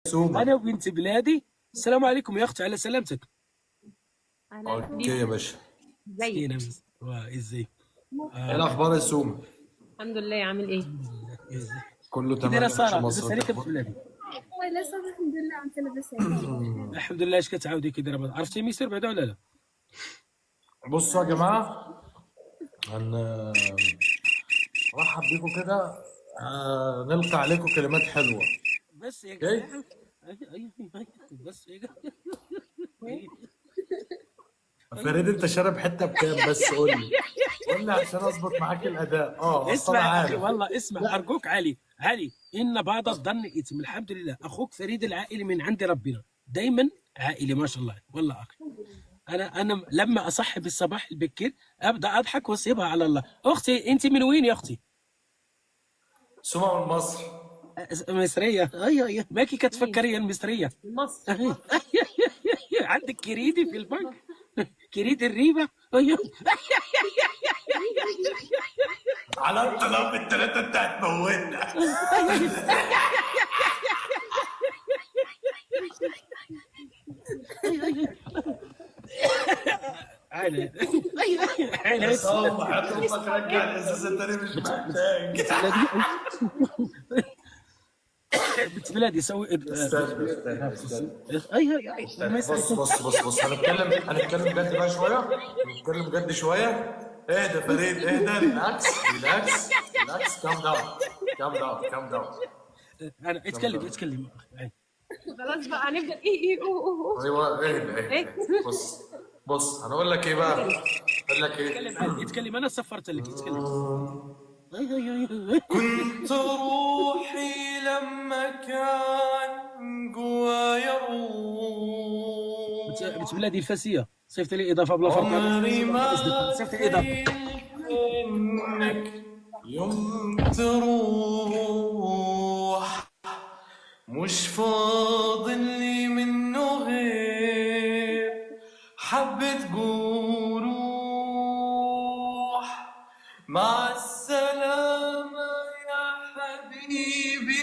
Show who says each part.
Speaker 1: سومة.
Speaker 2: انا وبنت بلادي. السلام عليكم يا اختي، على سلامتك.
Speaker 3: اهلا
Speaker 1: اوكي
Speaker 3: بيك.
Speaker 1: يا باشا.
Speaker 3: ازيك؟
Speaker 2: ازاي؟
Speaker 1: ايه
Speaker 2: آه.
Speaker 1: الاخبار يا سومة؟
Speaker 3: الحمد لله. عامل ايه؟
Speaker 2: الحمد لله. ازاي
Speaker 1: كله
Speaker 2: كي دايره
Speaker 1: تمام يا باشا،
Speaker 2: ساره؟
Speaker 1: مصر
Speaker 2: لاباس
Speaker 1: انت
Speaker 2: عليك يا بنت
Speaker 1: اخبارك؟
Speaker 2: بلادي؟
Speaker 4: والله لسه الحمد لله عم لاباس عليك.
Speaker 2: الحمد لله. اش كتعاودي كي دايره؟ عرفتي ميسر بعدا ولا لا؟
Speaker 1: بصوا يا جماعة، هنرحب بيكم كده. نلقي عليكم كلمات حلوة.
Speaker 2: بس يا
Speaker 1: اوكي.
Speaker 2: جماعه. بس يا جماعه.
Speaker 1: فريد انت شارب حتة بكام بس؟ قول لي عشان اظبط معاك الاداء. اصل انا
Speaker 2: اسمع اخي،
Speaker 1: عارف.
Speaker 2: والله اسمع
Speaker 1: لا،
Speaker 2: ارجوك. علي ان بعض الظن اثم. الحمد لله اخوك فريد العائلي من عند ربنا، دايما عائلي ما شاء الله. والله اخي، انا لما اصحي بالصباح البكير ابدا اضحك واسيبها على الله. اختي انت من وين يا اختي؟
Speaker 1: سومة من مصر.
Speaker 2: مصريه. اي ماكي
Speaker 3: مين؟
Speaker 2: كتفكري المصريه.
Speaker 3: مصر.
Speaker 2: عندك كريدي في البنك؟ كريد الريبه. أي.
Speaker 1: على انطلاق التلاتة انت هتموتنا.
Speaker 2: عيني.
Speaker 1: بس هو حياة امك رجع الازازة التاني مش محتاج.
Speaker 2: بلادي. بنت بلادي سوي
Speaker 1: استنى.
Speaker 2: ما يسألك.
Speaker 1: بص هنتكلم جد بقى شويه. هنتكلم جد شويه. اهدى فريد، اهدى، ريلاكس، كام داون.
Speaker 2: انا اتكلم.
Speaker 3: خلاص بقى هنبدا. ايه اوه.
Speaker 1: ايوه، اهدى.
Speaker 3: ايه.
Speaker 1: بص هنقول لك ايه بقى. اقول لك
Speaker 2: اتكلم
Speaker 1: ايه.
Speaker 2: عادي، اتكلم. انا سفرت لك. اتكلم.
Speaker 1: كنت روحي لما كان جوايا
Speaker 2: بنت
Speaker 1: روح،
Speaker 2: بلادي الفاسيه صيفط لي اضافه بلا فرق.
Speaker 1: عمري ما
Speaker 2: صيفط لي اضافه.
Speaker 1: تخيلت انك يوم تروح، مش فاضل لي منه غير حبة جروح. مع السلامة يا حبيبي،